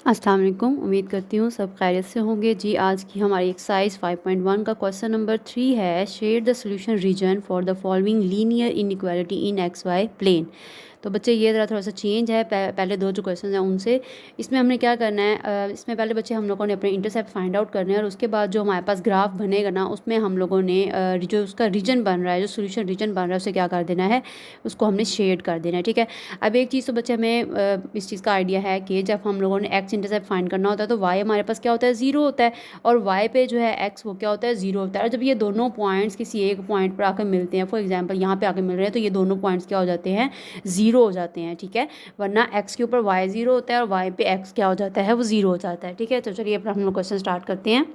अस्सलाम वालेकुम। उम्मीद करती हूँ सब खैरियत से होंगे जी। आज की हमारी एक्सरसाइज 5.1 का क्वेश्चन नंबर 3 है, share the solution region for the following linear inequality in x y plane. तो बच्चे ये ज़रा थोड़ा सा चेंज है पहले दो जो क्वेश्चन हैं उनसे। इसमें हमने क्या करना है, इसमें पहले बच्चे हम लोगों ने अपने इंटरसेप्ट फाइंड आउट करने हैं और उसके बाद जो हमारे पास ग्राफ बनेगा ना उसमें हम लोगों ने जो उसका रीजन बन रहा है, जो सोल्यूशन रीजन बन रहा है उसे क्या कर देना है, उसको हमने शेड कर देना है। ठीक है। अब एक चीज़ तो बच्चे हमें इस चीज़ का आइडिया है कि जब हम लोगों ने एक्स इंटरसेप्ट फाइंड करना होता है तो वाई हमारे पास क्या होता है, ज़ीरो होता है, और वाई पे जो है एक्स वो क्या होता है, ज़ीरो होता है। और जब ये दोनों पॉइंट्स किसी एक पॉइंट पर आकर मिलते हैं, फॉर एग्जांपल यहाँ पे आकर मिल रहे हैं, तो ये दोनों पॉइंट्स क्या हो जाते हैं, ज़ीरो हो जाते हैं। ठीक है। वरना एक्स के ऊपर वाई ज़ीरो होता है और वाई पे एक्स क्या हो जाता है, वो ज़ीरो हो जाता है। ठीक है। तो चलिए अब हम लोग क्वेश्चन स्टार्ट करते हैं।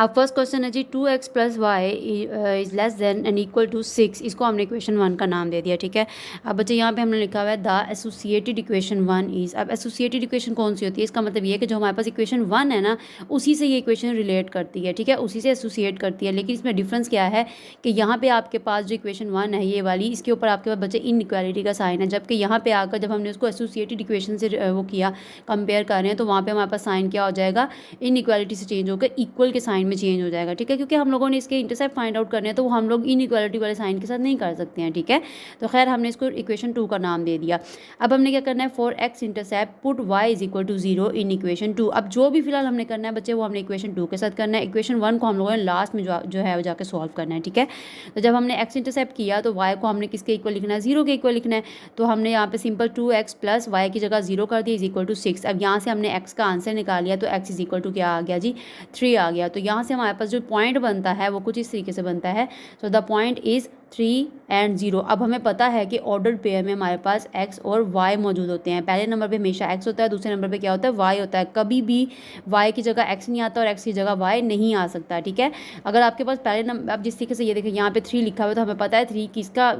अब फर्स्ट क्वेश्चन है जी, 2x plus y is less than and equal to 6। इसको हमने इक्वेशन 1 का नाम दे दिया। ठीक है। अब बच्चे यहाँ पे हमने लिखा हुआ है द एसोसिएटेड इक्वेशन 1 इज़। अब एसोसिएटेड इक्वेशन कौन सी होती है, इसका मतलब ये है कि जो हमारे पास इक्वेशन 1 है ना उसी से ये इक्वेशन रिलेट करती है। ठीक है, उसी से एसोसिएट करती है। लेकिन इसमें डिफरेंस क्या है कि यहाँ पे आपके पास जो इक्वेशन 1 है ये वाली, इसके ऊपर आपके पास बच्चे इनइक्वालिटी का साइन है, जबकि यहाँ पे आकर जब हमने उसको एसोसिएटेड इक्वेशन से वो किया, कंपेयर कर रहे हैं, तो वहाँ पे हमारे पास साइन क्या हो जाएगा, इनइक्वालिटी से चेंज होकर इक्वल के साइन में चेंज हो जाएगा। ठीक है, क्योंकि हम लोगों ने इसके इंटरसेप्ट फाइंड आउट करने हैं तो वो हम लोग इनइक्वालिटी वाले साइन के साथ नहीं कर सकते हैं। ठीक है, तो खैर हमने इसको इक्वेशन 2 का नाम दे दिया। अब हमने क्या करना है, for x intercept put y is equal to 0 in equation 2। अब जो भी फिलहाल हमने करना है बच्चे वो हमने इक्वेशन 2 के साथ करना है। इक्वेशन 1 को हम लोगों ने लास्ट में जो है वो जाकर सॉल्व करना है। ठीक है, तो जब हमने एक्स इंटरसेप्ट किया तो वाई को हमने किसके इक्वल लिखना है, 0 के इक्वल लिखना है। तो हमने यहाँ पे सिंपल 2x प्लस वाई की जगह 0 कर दिया, इज इक्वल टू 6। अब यहाँ से हमने x का आंसर निकाल लिया, तो x इज इक्वल टू क्या आ गया जी, 3 आ गया। तो यहाँ से हमारे पास जो पॉइंट बनता है वो कुछ इस तरीके से बनता है। So the point is 3 and 0। अब हमें पता है कि ऑर्डर्ड पेयर में हमारे पास x और y मौजूद होते हैं। पहले नंबर पे हमेशा x होता है, दूसरे नंबर पे क्या होता है, y होता है। कभी भी y की जगह x नहीं आता और x की जगह y नहीं आ सकता। ठीक है, अगर आपके पास पहले नंबर, अब जिस तरीके से ये देखें यहाँ पे 3 लिखा हुआ है तो हमें पता है 3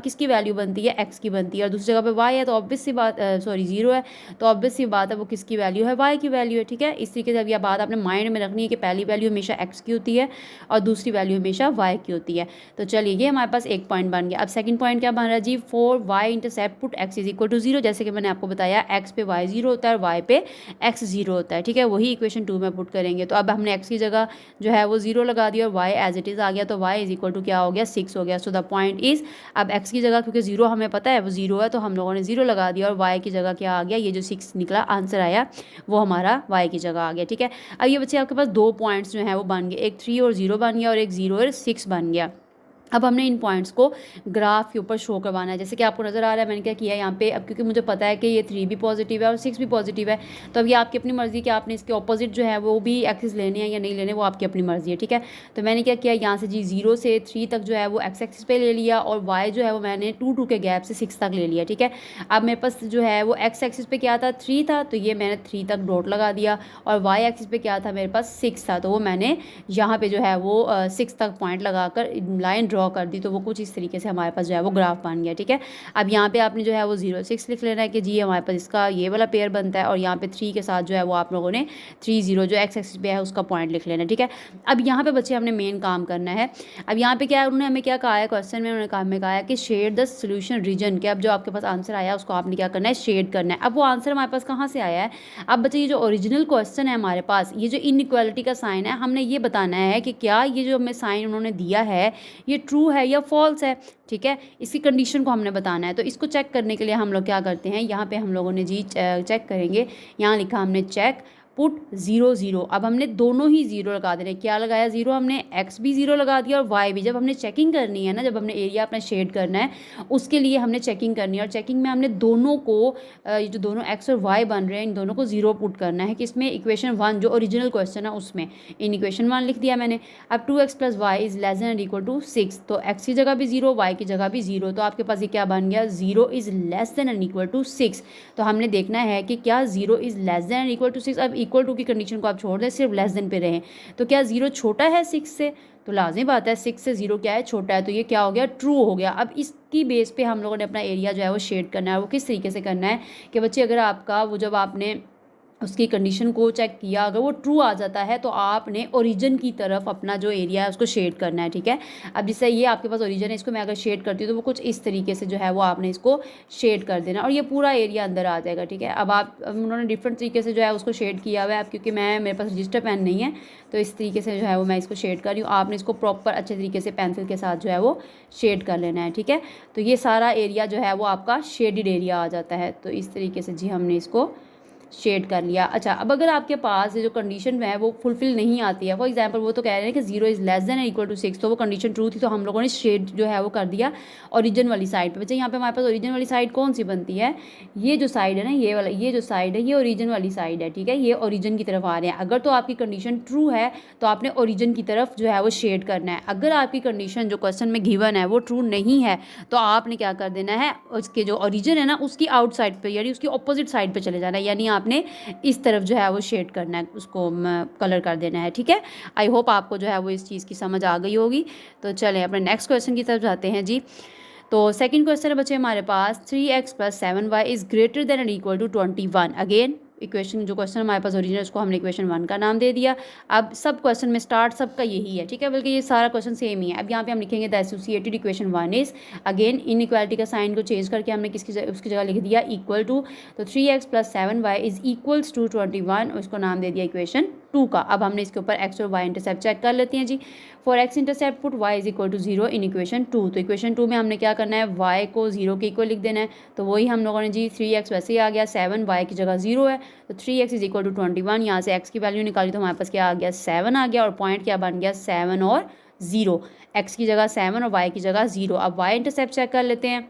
किसकी वैल्यू बनती है, x की बनती है, और दूसरी जगह पे y है तो ऑब्वियस सी बात, सॉरी 0 है तो ऑब्वियस सी बात है वो किसकी वैल्यू है, y की वैल्यू है। ठीक है, इस तरीके से अब यह बात आपने माइंड में रखनी है कि पहली वैल्यू हमेशा x की होती है और दूसरी वैल्यू हमेशा y की होती है। तो चलिए ये हमारे पास एक पॉइंट बन गया। अब सेकंड पॉइंट क्या बन रहा है जी, for y intercept put x is equal to 0। जैसे कि मैंने आपको बताया x पे y 0 होता है और y पे x 0 होता है। ठीक है, वही इक्वेशन 2 में पुट करेंगे। तो अब हमने x की जगह जो है वो 0 लगा दिया और y एज इट इज़ आ गया, तो y इज इक्वल टू क्या हो गया, 6 हो गया। सो द पॉइंट इज, अब x की जगह क्योंकि 0 हमें पता है वो 0 है तो हम लोगों ने 0 लगा दिया और y की जगह क्या आ गया, ये जो 6 निकला आंसर आया वो हमारा y की जगह आ गया। ठीक है, अब ये बच्चे आपके पास दो पॉइंट्स जो है वो बन गए, एक 3 और 0 बन गया और एक 0 और 6 बन गया। अब हमने इन पॉइंट्स को ग्राफ के ऊपर शो करवाना है। जैसे कि आपको नज़र आ रहा है मैंने क्या किया यहाँ पे, अब क्योंकि मुझे पता है कि ये 3 भी पॉजिटिव है और 6 भी पॉजिटिव है, तो अब ये आपकी अपनी मर्ज़ी कि आपने इसके ऑपोजिट जो है वो भी एक्सिस लेने हैं या नहीं लेने, वो आपकी अपनी मर्ज़ी है। ठीक है, तो मैंने क्या किया, यहाँ से जी 0 से 3 तक जो है वो एक्स एक्सिस पे ले लिया और वाई जो है वो मैंने 2 के गैप से 6 तक ले लिया। ठीक है, अब मेरे पास जो है वो एक्स एक्सिस पे क्या था, 3 था, तो ये मैंने 3 तक डॉट लगा दिया, और वाई एक्सिस पे क्या था, मेरे पास 6 था, तो वो मैंने यहाँ पे जो है वो 6 तक पॉइंट लगाकर लाइन ड्रॉ कर दी, तो वो कुछ इस तरीके से हमारे पास जो है वो ग्राफ बन गया। ठीक है, अब यहाँ पे आपने जो है वो 0 6 लिख लेना है कि जी हमारे पास इसका ये वाला पेयर बनता है, और यहाँ पे 3 के साथ जो है वो आप लोगों ने 3 0 जो एक्स एक्सिस पे है उसका पॉइंट लिख लेना है। ठीक है, अब यहाँ पे बच्चे हमने मेन काम करना है। अब यहाँ पे क्या है, उन्होंने हमें क्या कहा है क्वेश्चन में, उन्होंने कहा है कि शेड द सोल्यूशन रीजन के। अब जो आपके पास आंसर आया उसको आपने क्या करना है, शेड करना है। अब वो आंसर हमारे पास कहाँ से आया है, अब बच्चे ये जो ओरिजिनल क्वेश्चन है हमारे पास, ये जो इनइक्वालिटी का साइन है, हमने ये बताना है कि क्या ये जो हमें साइन उन्होंने दिया है ये ट्रू है या फॉल्स है। ठीक है, इसकी कंडीशन को हमने बताना है। तो इसको चेक करने के लिए हम लोग क्या करते हैं, यहाँ पे हम लोगों ने जी चेक करेंगे, यहाँ लिखा हमने चेक पुट 0 0। अब हमने दोनों ही 0 लगा देने, क्या लगाया 0, हमने x भी 0 लगा दिया और y भी। जब हमने चेकिंग करनी है ना, जब हमने एरिया अपना शेड करना है उसके लिए हमने चेकिंग करनी है, और चेकिंग में हमने दोनों को ये जो दोनों x और y बन रहे हैं इन दोनों को 0 पुट करना है, कि इसमें इक्वेशन 1 जो ओरिजिनल क्वेश्चन है उसमें इन इक्वेशन 1 लिख दिया मैंने। अब 2x plus y is less than equal to 6, तो x की जगह भी 0 y की जगह भी 0, तो आपके पास ये क्या बन गया, 0 is less than and equal to 6। तो हमने देखना है कि क्या 0 is less than and equal to 6। अब इक्वल टू की कंडीशन को आप छोड़ दें, सिर्फ लेस देन पे रहें, तो क्या 0 छोटा है 6 से, तो लाजिमी बात है 6 से 0 क्या है, छोटा है, तो ये क्या हो गया, ट्रू हो गया। अब इसकी बेस पे हम लोगों ने अपना एरिया जो है वो शेड करना है। वो किस तरीके से करना है कि बच्चे, अगर आपका वो जब आपने उसकी कंडीशन को चेक किया, अगर वो ट्रू आ जाता है तो आपने ओरिजिन की तरफ अपना जो एरिया है उसको शेड करना है, ठीक है। अब जैसे ये आपके पास ओरिजिन है, इसको मैं अगर शेड करती हूँ तो वो कुछ इस तरीके से जो है वो आपने इसको शेड कर देना और ये पूरा एरिया अंदर आ जाएगा, ठीक है। अब उन्होंने डिफरेंट तरीके से जो है उसको शेड किया हुआ है। अब क्योंकि मेरे पास रजिस्टर पेन नहीं है तो इस तरीके से जो है वो मैं इसको शेड कर रही हूँ। आपने इसको प्रॉपर अच्छे तरीके से पेंसिल के साथ जो है वो शेड कर लेना है, ठीक है। तो ये सारा एरिया जो है वो आपका शेडिड एरिया आ जाता है। तो इस तरीके से जी हमने इसको शेड कर लिया। अच्छा, अब अगर आपके पास जो कंडीशन है वो फुलफिल नहीं आती है, फॉर एग्जांपल वो तो कह रहे हैं कि 0 is less than equal to 6, तो वो कंडीशन ट्रू थी तो हम लोगों ने शेड जो है वो कर दिया ओरिजिन वाली साइड पे। बच्चे यहाँ पे हमारे पास ओरिजिन वाली साइड कौन सी बनती है, ये जो साइड है ना, ये वाला, ये जो साइड है ये ओरिजिन वाली साइड है, ठीक है। ये ओरिजिन की तरफ आ रहे हैं। अगर तो आपकी कंडीशन ट्रू है तो आपने ओरिजिन की तरफ जो है वो शेड करना है। अगर आपकी कंडीशन जो क्वेश्चन में गिवन है वो ट्रू नहीं है तो आपने क्या कर देना है, उसके जो ओरिजिन है ना उसकी आउटसाइड पे यानी उसकी ऑपोजिट साइड पे चले जाना है, यानी आपने इस तरफ जो है वो शेड करना है, उसको कलर कर देना है, ठीक है। आई होप आपको जो है वो इस चीज़ की समझ आ गई होगी। तो चलें अपने नेक्स्ट क्वेश्चन की तरफ जाते हैं जी। तो सेकंड क्वेश्चन है बच्चे हमारे पास 3x + 7y is greater then और इक्वल टू 21। अगेन इक्वेशन, जो क्वेश्चन हमारे पास ओरिजिनल उसको हमने इक्वेशन 1 का नाम दे दिया। अब सब क्वेश्चन में स्टार्ट सबका यही है, ठीक है, बल्कि ये सारा क्वेश्चन सेम ही है। अब यहाँ पे हम लिखेंगे the associated equation 1 is, again inequality का साइन को चेंज करके हमने उसकी जगह लिख दिया इक्वल टू। तो 3x + 7y is equals to 21, उसको नाम दे दिया इक्वेशन 2 का। अब हमने इसके ऊपर x और y इंटरसेप्ट चेक कर लेते हैं जी। For x intercept put y is equal to 0 in equation 2। तो इक्वेशन 2 में हमने क्या करना है, y को 0 के इक्वल लिख देना है। तो वही हम लोगों ने जी 3x वैसे ही आ गया, 7 y की जगह 0 है तो 3x इज इक्वल टू 21। यहाँ से x की वैल्यू निकाली तो हमारे पास क्या आ गया, 7 आ गया और पॉइंट क्या बन गया, 7 और 0। x की जगह 7 और y की जगह 0। अब y इंटरसेप्ट चेक कर लेते हैं।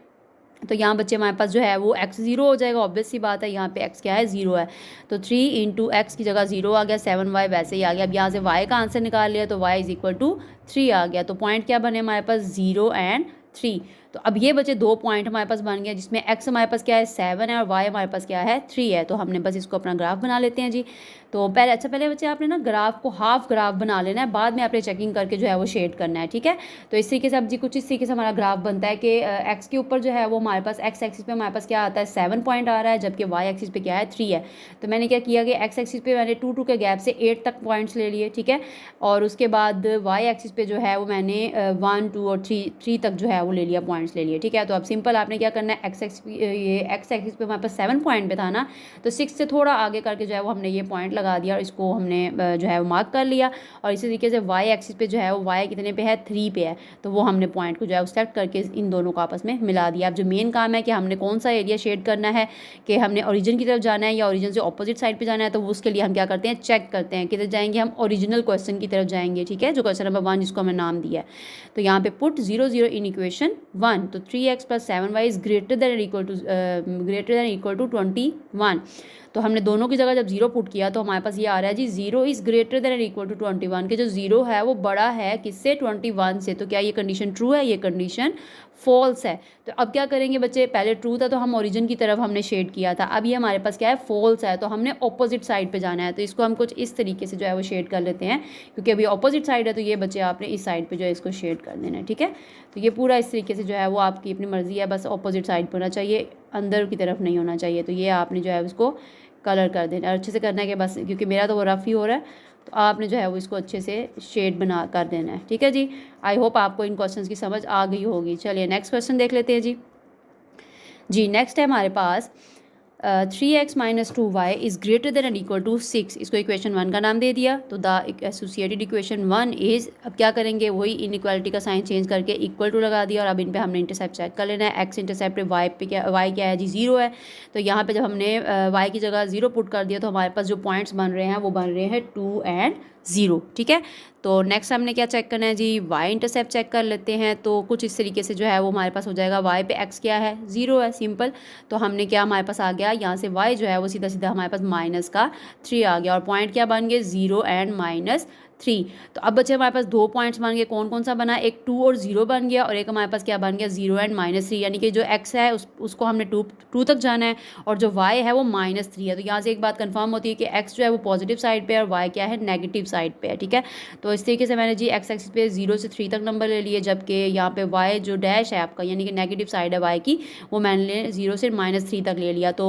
तो यहाँ बच्चे हमारे पास जो है वो x 0 हो जाएगा, ऑब्वियस सी बात है, यहाँ पे x क्या है, 0 है। तो 3 × x की जगह 0 आ गया, 7y वैसे ही आ गया। अब यहाँ से y का आंसर निकाल लिया तो y इज इक्वल टू 3 आ गया। तो पॉइंट क्या बने हमारे पास, 0 और 3। तो अब ये बचे 2 पॉइंट हमारे पास बन गया, जिसमें x हमारे पास क्या है, 7 है और y हमारे पास क्या है, 3 है। तो हमने बस इसको अपना ग्राफ बना लेते हैं जी। तो पहले बच्चे आपने ना ग्राफ को हाफ ग्राफ बना लेना है, बाद में आपने चेकिंग करके जो है वो शेड करना है, ठीक है। तो इस तरीके से अब जी कुछ इस तरीके से हमारा ग्राफ बनता है कि x के ऊपर जो है वो हमारे पास x एक्सिस पे हमारे पास क्या आता है, 7 पॉइंट आ रहा है, जबकि y एक्सिस पे क्या है, 3 है। तो मैंने क्या किया कि x एक्सिस पे मैंने 2 के गैप से 8 तक पॉइंट्स ले लिए, ठीक है। और उसके बाद y एक्सिस पे जो है वो मैंने 1 2 और 3 तक जो है वो ले लिया, पॉइंट्स ले लिए, ठीक है। तो अब सिंपल आपने क्या करना है, x एक्सिस पे हमारे पास 7 पॉइंट पे था ना, तो 6 से थोड़ा आगे करके जो है वो हमने ये पॉइंट लगा दिया और इसको हमने जो है वो मार्क कर लिया। और इसी तरीके से y एक्सिस पे जो है वो y कितने पे है, 3 पे है, तो वो हमने पॉइंट को जो है वो सेलेक्ट करके इन दोनों को आपस में मिला दिया। अब जो मेन काम है कि हमने कौन सा एरिया शेड करना है, कि हमने ओरिजिन की तरफ जाना है या ओरिजिन से ऑपोजिट साइड पे जाना है, तो उसके लिए हम क्या करते हैं, चेक करते हैं किधर जाएंगे, हम ओरिजिनल क्वेश्चन की तरफ जाएंगे, ठीक है, जो क्वेश्चन नंबर 1 जिसको हमने नाम दिया है। तो यहाँ पे पुट 0 0 इन इक्वेशन 1। तो 3x + 7y is greater than equal to 21। तो हमने दोनों की जगह जब 0 पुट किया तो हमारे पास ये आ रहा है जी 0 is greater than equal to 21, के जो 0 है वो बड़ा है किससे, 21 से। तो क्या ये कंडीशन ट्रू है, ये कंडीशन फॉल्स है। तो अब क्या करेंगे बच्चे, पहले ट्रू था तो हम ओरिजिन की तरफ हमने शेड किया था, अब ये हमारे पास क्या है, फॉल्स है, तो हमने ऑपोजिट साइड पे जाना है। तो इसको हम कुछ इस तरीके से जो है वो शेड कर लेते हैं, क्योंकि अभी ऑपोजिट साइड है तो ये बच्चे आपने इस साइड पे जो है इसको शेड कर देना है, ठीक है। तो ये पूरा इस तरीके से जो है वो आपकी अपनी मर्जी है, बस ऑपोजिट साइड पर होना चाहिए, अंदर की तरफ नहीं होना चाहिए। तो ये आपने जो है उसको कलर कर देना है, अच्छे से करना है कि बस, क्योंकि मेरा तो वो रफ़ ही हो रहा है, तो आपने जो है वो इसको अच्छे से शेड बना कर देना है, ठीक है जी। आई होप आपको इन क्वेश्चंस की समझ आ गई होगी। चलिए नेक्स्ट क्वेश्चन देख लेते हैं जी। नेक्स्ट है हमारे पास 3x - 2y is greater then और इक्वल टू 6। इसको इक्वेशन 1 का नाम दे दिया। तो द एसोसिएटेड इक्वेशन 1 इज़, अब क्या करेंगे, वही इनइक्वालिटी का साइन चेंज करके इक्वल टू लगा दिया और अब इन पे हमने इंटरसेप्ट चेक कर लेना है। x इंटरसेप्ट पे y क्या है जी, 0 है। तो यहाँ पे जब हमने y की जगह 0 पुट कर दिया तो हमारे पास जो पॉइंट्स बन रहे हैं वो बन रहे हैं 2 और 0, ठीक है। तो नेक्स्ट हमने क्या चेक करना है जी, y इंटरसेप्ट चेक कर लेते हैं। तो कुछ इस तरीके से जो है वो हमारे पास हो जाएगा, y पे x क्या है, 0 है, सिंपल। तो हमने क्या, हमारे पास आ गया यहाँ से y जो है वो सीधा सीधा हमारे पास -3 आ गया और पॉइंट क्या बन गए, 0 और 3। तो अब बच्चे हमारे पास 2 पॉइंट्स बन गए, कौन कौन सा बना, एक 2 और 0 बन गया, और एक हमारे पास क्या बन गया 0 एंड -3, यानी कि जो x है उसको हमने 2 तक जाना है, और जो y है वो -3 है। तो यहाँ से एक बात कंफर्म होती है कि x जो है वो पॉजिटिव साइड पे है और y क्या है नेगेटिव साइड पे है, ठीक है। तो इस तरीके से मैंने जी x एक्सिस पे 0 से 3 तक नंबर ले लिए, जबकि यहाँ पे y जो डैश है आपका यानी कि नेगेटिव साइड है y की, वो मैंने 0 से -3 तक ले लिया। तो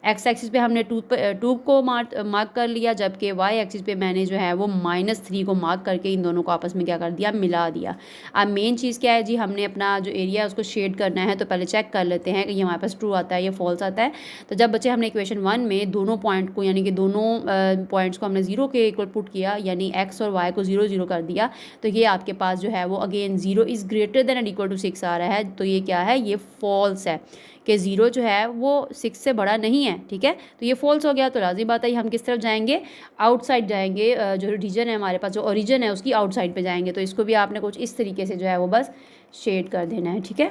x एक्सिस पे हमने 2 को मार्क कर लिया, जबकि y एक्सिस पे मैंने जो है वो -3 को मार्क करके इन दोनों को आपस में क्या कर दिया, मिला दिया। अब मेन चीज़ क्या है जी, हमने अपना जो एरिया है उसको शेड करना है। तो पहले चेक कर लेते हैं कि ये हमारे पास ट्रू आता है या फॉल्स आता है। तो जब बच्चे हमने इक्वेशन 1 में दोनों पॉइंट को यानी कि दोनों पॉइंट्स को हमने 0 के इक्वल पुट किया, यानी x और y को 0 0 कर दिया, तो ये आपके पास जो है वो again 0 is greater than and equal to 6 आ रहा है। तो ये क्या है, ये फॉल्स है कि 0 जो है वो 6 से बड़ा नहीं है, ठीक है। तो ये फॉल्स हो गया। तो लाज़मी बात है हम किस तरफ जाएंगे, आउटसाइड जाएंगे, जो रीजन है हमारे पास, जो ओरिजिन है उसकी आउटसाइड पे जाएंगे। तो इसको भी आपने कुछ इस तरीके से जो है वो बस शेड कर देना है, ठीक है।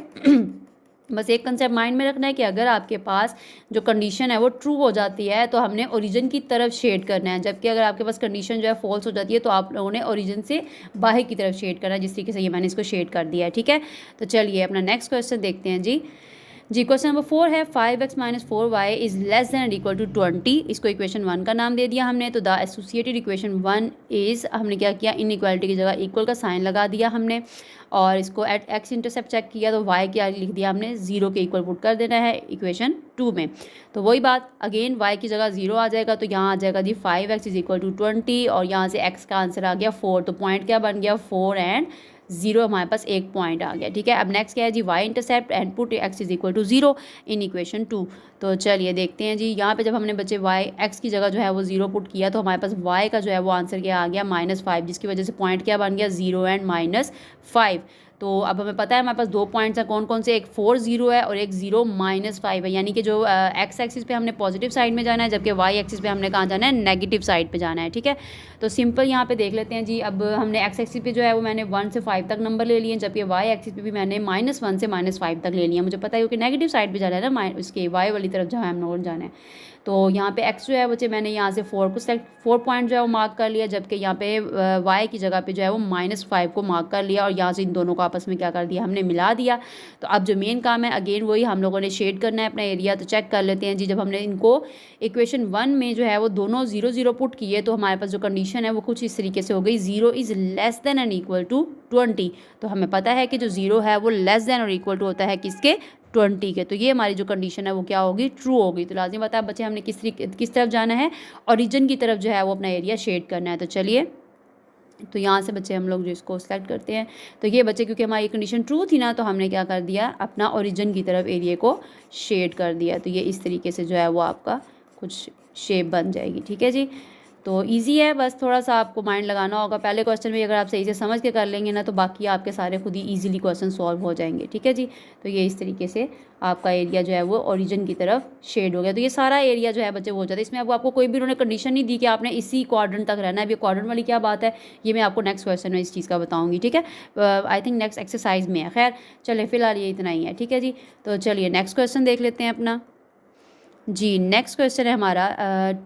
बस एक कंसेप्ट माइंड में रखना है कि अगर आपके पास जो कंडीशन है वो ट्रू हो जाती है तो हमने ओरिजिन की तरफ शेड करना है, जबकि अगर आपके पास कंडीशन जो है फॉल्स हो जाती है तो आप लोगों ने ओरिजिन से बाहर की तरफ शेड करना है, जिस तरीके से ये मैंने इसको शेड कर दिया है, ठीक है। तो चलिए अपना नेक्स्ट क्वेश्चन देखते हैं जी क्वेश्चन नंबर 4 है 5x - 4y is less than and equal to 20। इसको इक्वेशन 1 का नाम दे दिया हमने। तो द एसोसिएटेड इक्वेशन 1 इज़, हमने क्या किया, इन इक्वालिटी की जगह इक्वल का साइन लगा दिया हमने, और इसको एट x इंटरसेप्ट चेक किया तो y क्या लिख दिया हमने, 0 के इक्वल पुट कर देना है इक्वेशन 2 में। तो वही बात अगेन y की जगह 0 आ जाएगा, तो यहाँ आ जाएगा जी 5x इज इक्वल टू 20, और यहाँ से x का आंसर आ गया 4। तो पॉइंट क्या बन गया, 4 एंड 0, हमारे पास एक पॉइंट आ गया, ठीक है। अब नेक्स्ट क्या है जी, y intercept and put x is equal to 0 in equation 2। तो चलिए देखते हैं जी, यहाँ पे जब हमने बच्चे y x की जगह जो है वो 0 पुट किया तो हमारे पास y का जो है वो आंसर क्या आ गया -5, जिसकी वजह से पॉइंट क्या बन गया 0 एंड -5। तो अब हमें पता है हमारे पास 2 पॉइंट्स हैं, कौन कौन से, एक 4 0 है और एक 0 -5 है, यानी कि जो x एक्सिस पे हमने पॉजिटिव साइड में जाना है, जबकि y एक्सिस पे हमने कहाँ जाना है, नेगेटिव साइड पे जाना है, ठीक है। तो सिंपल यहाँ पे देख लेते हैं जी। अब हमने x एक्सिस पे जो है वो मैंने 1 से 5 तक नंबर ले लिए, जबकि y एक्सिस पे भी मैंने -1 से -5 तक ले लिया। मुझे पता है क्योंकि नेगेटिव साइड पे जाना है ना, इसके y वाली तरफ जहाँ हम लोग जाना है। तो यहाँ पे x जो है बच्चे मैंने यहाँ से 4 पॉइंट जो है वो मार्क कर लिया, जबकि यहाँ पे y की जगह पे जो है वो -5 को मार्क कर लिया, और यहाँ से इन दोनों को आपस में क्या कर दिया, हमने मिला दिया। तो अब जो मेन काम है अगेन वही हम लोगों ने शेड करना है अपना एरिया। तो चेक कर लेते हैं जी, जब हमने इनको इक्वेशन 1 में जो है वो दोनों 0 0 पुट किए तो हमारे पास जो कंडीशन है वो कुछ इस तरीके से हो गई, 0 is less than and equal to 20। तो हमें पता है कि जो 0 है वो लेस देन और इक्वल टू होता है किसके, 20 के। तो ये हमारी जो कंडीशन है वो क्या होगी, ट्रू होगी। तो लाजिम बता बच्चे हमने किस तरफ जाना है, ओरिजिन की तरफ जो है वो अपना एरिया शेड करना है। तो चलिए, तो यहाँ से बच्चे हम लोग जो इसको सेलेक्ट करते हैं, तो ये बच्चे क्योंकि हमारी कंडीशन ट्रू थी ना, तो हमने क्या कर दिया, अपना ओरिजिन की तरफ एरिया को शेड कर दिया। तो ये इस तरीके से जो है वो आपका कुछ शेप बन जाएगी, ठीक है जी। तो इजी है, बस थोड़ा सा आपको माइंड लगाना होगा। पहले क्वेश्चन में अगर आप सही से समझ के कर लेंगे ना, तो बाकी आपके सारे खुद ही इजीली क्वेश्चन सॉल्व हो जाएंगे, ठीक है जी। तो ये इस तरीके से आपका एरिया जो है वो ओरिजिन की तरफ शेड हो गया। तो ये सारा एरिया जो है बच्चे वो हो जाता है। इसमें अब आपको कोई भी उन्होंने कंडीशन नहीं दी कि आपने इसी क्वाड्रेंट तक रहना है। अभी क्वाड्रेंट वाली क्या बात है, ये मैं आपको नेक्स्ट क्वेश्चन में इस चीज़ का बताऊँगी, ठीक है। आई थिंक नेक्स्ट एक्सरसाइज में है। खैर चले, फिलहाल ये इतना ही है, ठीक है जी। तो चलिए नेक्स्ट क्वेश्चन देख लेते हैं अपना जी। नेक्स्ट क्वेश्चन है हमारा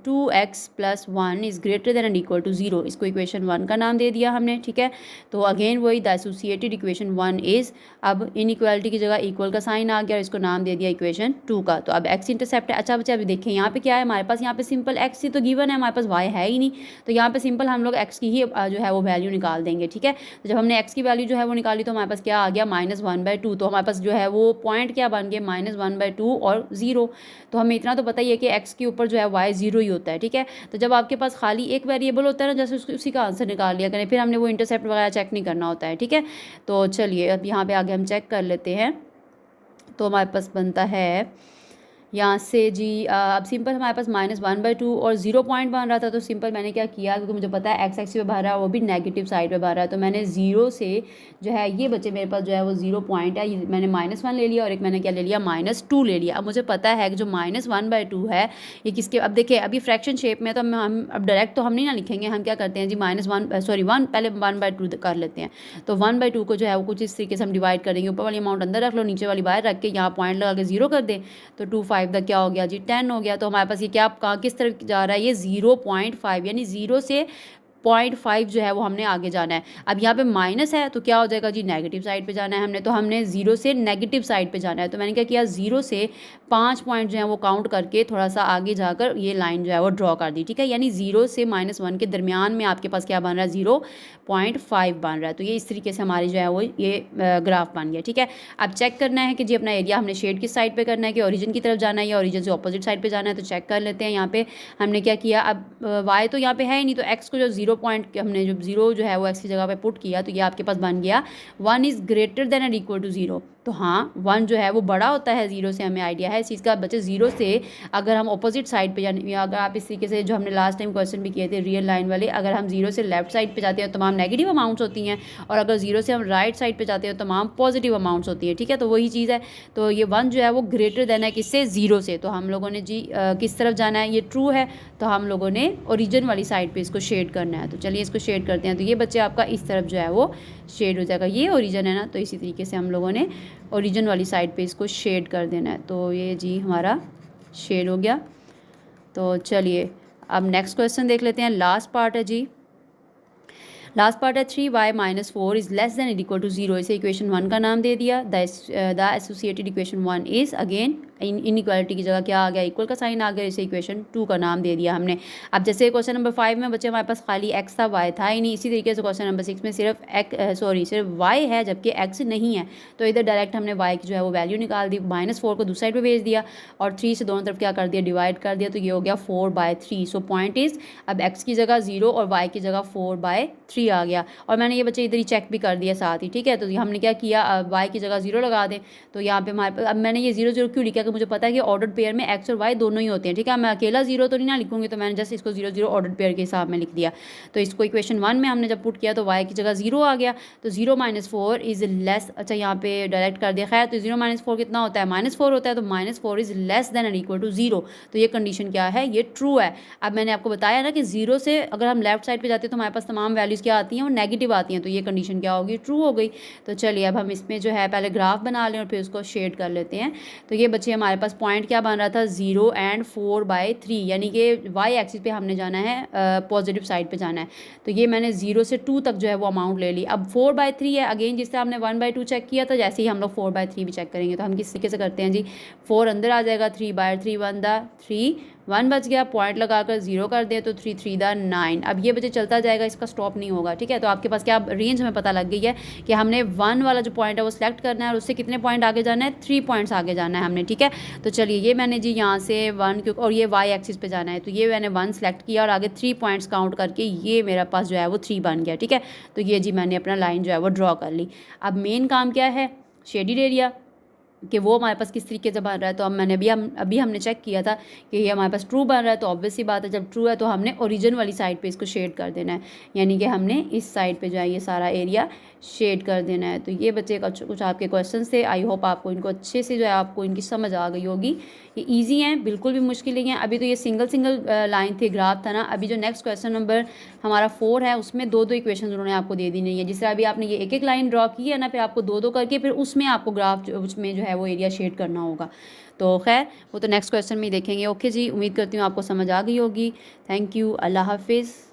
2x + 1 is greater than and equal to 0। इसको इक्वेशन 1 का नाम दे दिया हमने, ठीक है। तो अगेन वही द एसोसिएटेड इक्वेशन 1 इज़, अब इनइक्वालिटी की जगह इक्वल का साइन आ गया और इसको नाम दे दिया इक्वेशन 2 का। तो अब x इंटरसेप्ट है। अच्छा बच्चे अभी देखें यहाँ पे क्या है हमारे पास, यहाँ पे सिंपल x ही तो गिवन है, हमारे पास y है ही नहीं। तो यहाँ पे सिंपल हम लोग x की ही जो है वो वैल्यू निकाल देंगे, ठीक है। तो जब हमने x की वैल्यू जो है वो निकाली तो हमारे पास क्या आ गया, -1/2। तो हमारे पास जो है वो पॉइंट क्या बन गए, -1/2 और 0। तो हमें इतना तो पता ही है कि x के ऊपर जो है y 0 ही होता है, ठीक है। तो जब आपके पास खाली एक वेरिएबल होता है ना, जैसे उसी का आंसर निकाल लिया करें, फिर हमने वो इंटरसेप्ट वगैरह चेक नहीं करना होता है, ठीक है। तो चलिए अब यहाँ पे आगे हम चेक कर लेते हैं। तो हमारे पास बनता है यहाँ से जी अब सिंपल हमारे पास -1/2 और 0 पॉइंट बन रहा था। तो सिंपल मैंने क्या किया, क्योंकि मुझे पता है x एक्सिस पे भर रहा है, वो भी नेगेटिव साइड पे भर रहा है, तो मैंने 0 से जो है ये बच्चे मेरे पास जो है वो 0 पॉइंट है, ये मैंने -1 ले लिया और एक मैंने क्या ले लिया, -2 ले लिया। अब मुझे पता है कि जो -1/2 है ये किसके, अब देखिए अभी फ्रैक्शन शेप में, तो हम अब डायरेक्ट तो हम नहीं ना लिखेंगे, हम क्या करते हैं जी -1 पहले 1/2 कर लेते हैं। तो 1/2 को जो है वो कुछ इस तरीके से हम डिवाइड करेंगे, ऊपर वाली अमाउंट अंदर रख लो, नीचे वाली बाहर रख के यहाँ पॉइंट लगा के 0 कर दें, तो 2 5 तक क्या हो गया जी, 10 हो गया। तो हमारे पास ये क्या कहाँ किस तरफ जा रहा है, ये 0.5 यानी 0 से 0.5 जो है वो हमने आगे जाना है। अब यहाँ पे माइनस है तो क्या हो जाएगा जी, नेगेटिव साइड पे जाना है हमने, तो हमने 0 से नेगेटिव साइड पे जाना है। तो मैंने क्या किया, 0 से 5 पॉइंट जो है वो काउंट करके थोड़ा सा आगे जाकर ये लाइन जो है वो ड्रॉ कर दी, ठीक है। यानी 0 से -1 के दरमियान में आपके पास क्या बन रहा है, 0.5 बन रहा है। तो ये इस तरीके से हमारी जो है वो ये ग्राफ बन गया, ठीक है। अब चेक करना है कि जी अपना एरिया हमने शेड किस साइड पे करना है, कि ओरिजिन की तरफ जाना है या ओरिजिन से ऑपोजिट साइड पे जाना है। तो चेक कर लेते हैं। यहाँ पे हमने क्या किया, अब वाई तो यहाँ पे है ही नहीं, तो एक्स को जो 0 पॉइंट हमने जो 0 जो है वो एक्स की जगह पे पुट किया, तो ये आपके पास बन गया 1 is greater than and equal to 0। तो हाँ, 1 जो है वो बड़ा होता है 0 से, हमें आइडिया है इस चीज़ का। बच्चे 0 से अगर हम अपोजिट साइड पे जाने, या अगर आप इस तरीके से जो हमने लास्ट टाइम क्वेश्चन भी किए थे रियल लाइन वाले, अगर हम 0 से लेफ्ट साइड पे जाते हैं तो तमाम नेगेटिव अमाउंट्स होती हैं, और अगर 0 से हम राइट साइड पे जाते हैं तो तमाम पॉजिटिव अमाउंट्स होती हैं, ठीक है। तो वही चीज़ है। तो ये 1 जो है वो ग्रेटर देन है किससे, 0 से। तो हम लोगों ने जी किस तरफ जाना है, ये ट्रू है, तो हम लोगों ने ओरिजिन वाली साइड पे इसको शेड करना है। तो चलिए इसको शेड करते हैं। तो ये बच्चे आपका इस तरफ जो है वो शेड हो जाएगा, ये ओरिजिन है ना, तो इसी तरीके से हम लोगों ने ओरिजिन वाली साइड पे इसको शेड कर देना है। तो ये जी हमारा शेड हो गया। तो चलिए अब नेक्स्ट क्वेश्चन देख लेते हैं। लास्ट पार्ट है जी, लास्ट पार्ट है 3y-4 is less than equal to 0। इसे इक्वेशन 1 का नाम दे दिया। The associated equation 1 is, again inequality की जगह क्या आ गया, इक्वल का साइन आ गया, इसे इक्वेशन 2 का नाम दे दिया हमने। अब जैसे क्वेश्चन नंबर 5 में बच्चे हमारे पास खाली x था, y था ही नहीं, इसी तरीके से क्वेश्चन नंबर 6 में सिर्फ सिर्फ y है जबकि x नहीं है। तो इधर डायरेक्ट हमने y की जो है वो वैल्यू निकाल दी, -4 को दूसरी साइड पे भेज दिया और 3 से दोनों तरफ क्या कर दिया, डिवाइड कर दिया। तो ये हो गया 4/3। सो पॉइंट इज, अब x की जगह 0 और y की जगह 4/3 आ गया। और मैंने ये बच्चे इधर ही चेक भी कर दिया साथ ही, ठीक है। तो हमने क्या किया, y की जगह 0 लगा दें। तो यहाँ पे हमारे, अब मैंने ये 0 0 क्यों लिखा, कि मुझे पता है कि ऑर्डर्ड पेयर में x और y दोनों ही होते हैं, ठीक है। मैं अकेला 0 तो नहीं ना लिखूंगी, तो मैंने जस्ट इसको 0 0 ऑर्डर्ड पेयर के हिसाब में लिख दिया। तो इसको इक्वेशन 1 में हमने जब पुट किया तो y की जगह 0 आ गया। तो 0 - 4 इज लेस, अच्छा यहाँ पे डायरेक्ट कर दिया, खैर। तो 0 - 4 कितना होता है, -4 होता है। तो -4 is less than and equal to 0। तो ये कंडीशन क्या है, ये ट्रू है। अब मैंने आपको बताया ना कि 0 से अगर हम लेफ्ट साइड पे जाते हैं तो हमारे पास तमाम वैल्यूज़ क्या आती हैं, वो नेगेटिव आती हैं। तो ये कंडीशन क्या होगी, ट्रू हो गई। तो चलिए अब हम इसमें जो है पहले ग्राफ बना लें और फिर उसको शेड कर लेते हैं। तो ये बच्चे हमारे पास पॉइंट क्या बन रहा था, 0 और 4/3, यानी कि वाई एक्सिस पे हमने जाना है, पॉजिटिव साइड पे जाना है। तो ये मैंने 0 से 2 तक जो है वो अमाउंट ले ली। अब 4/3 है, अगेन जिससे हमने 1/2 चेक किया था, जैसे ही हम लोग 4/3 भी चेक करेंगे। तो हम किस तरीके से करते हैं जी, 4 अंदर आ जाएगा, 3/3 1 दा 3, 1 बच गया, पॉइंट लगाकर 0 कर दिया, तो 3 3 दा 9। अब ये बच्चे चलता जाएगा, इसका स्टॉप नहीं होगा, ठीक है। तो आपके पास क्या रेंज हमें पता लग गई है कि हमने 1 वाला जो पॉइंट है वो सिलेक्ट करना है और उससे कितने पॉइंट आगे जाना है, 3 पॉइंट्स आगे जाना है हमने, ठीक है। तो चलिए ये मैंने जी यहाँ से 1, क्योंकि और ये वाई एक्सिस पे जाना है, तो ये मैंने 1 सेलेक्ट किया और आगे 3 पॉइंट्स काउंट करके ये मेरा पास जो है वो 3 बन गया, ठीक है। तो ये जी मैंने अपना लाइन जो है वो ड्रॉ कर ली। अब मेन काम क्या है, शेडिड एरिया, कि वो हमारे पास किस तरीके से बन रहा है। तो अब मैंने अभी हमने चेक किया था कि ये हमारे पास ट्रू बन रहा है। तो ऑब्वियस सी बात है, जब ट्रू है तो हमने ओरिजिन वाली साइड पे इसको शेड कर देना है, यानी कि हमने इस साइड पे जो है ये सारा एरिया शेड कर देना है। तो ये बच्चे का कुछ आपके क्वेश्चन थे, आई होप आपको इनको अच्छे से जो है आपको इनकी समझ आ गई होगी। ये ईजी हैं, बिल्कुल भी मुश्किल नहीं है। अभी तो ये सिंगल लाइन थे, ग्राफ था ना। अभी जो नेक्स्ट क्वेश्चन नंबर हमारा 4 है उसमें 2 इक्वेशन उन्होंने आपको दे दी नहीं है। जिससे अभी आपने ये एक लाइन ड्रॉ की है ना, फिर आपको 2 करके फिर उसमें आपको ग्राफ उसमें जो है वो एरिया शेड करना होगा। तो खैर वो तो नेक्स्ट क्वेश्चन में ही देखेंगे। ओके जी, उम्मीद करती हूँ आपको समझ आ गई होगी। थैंक यू, अल्लाह हाफिज़।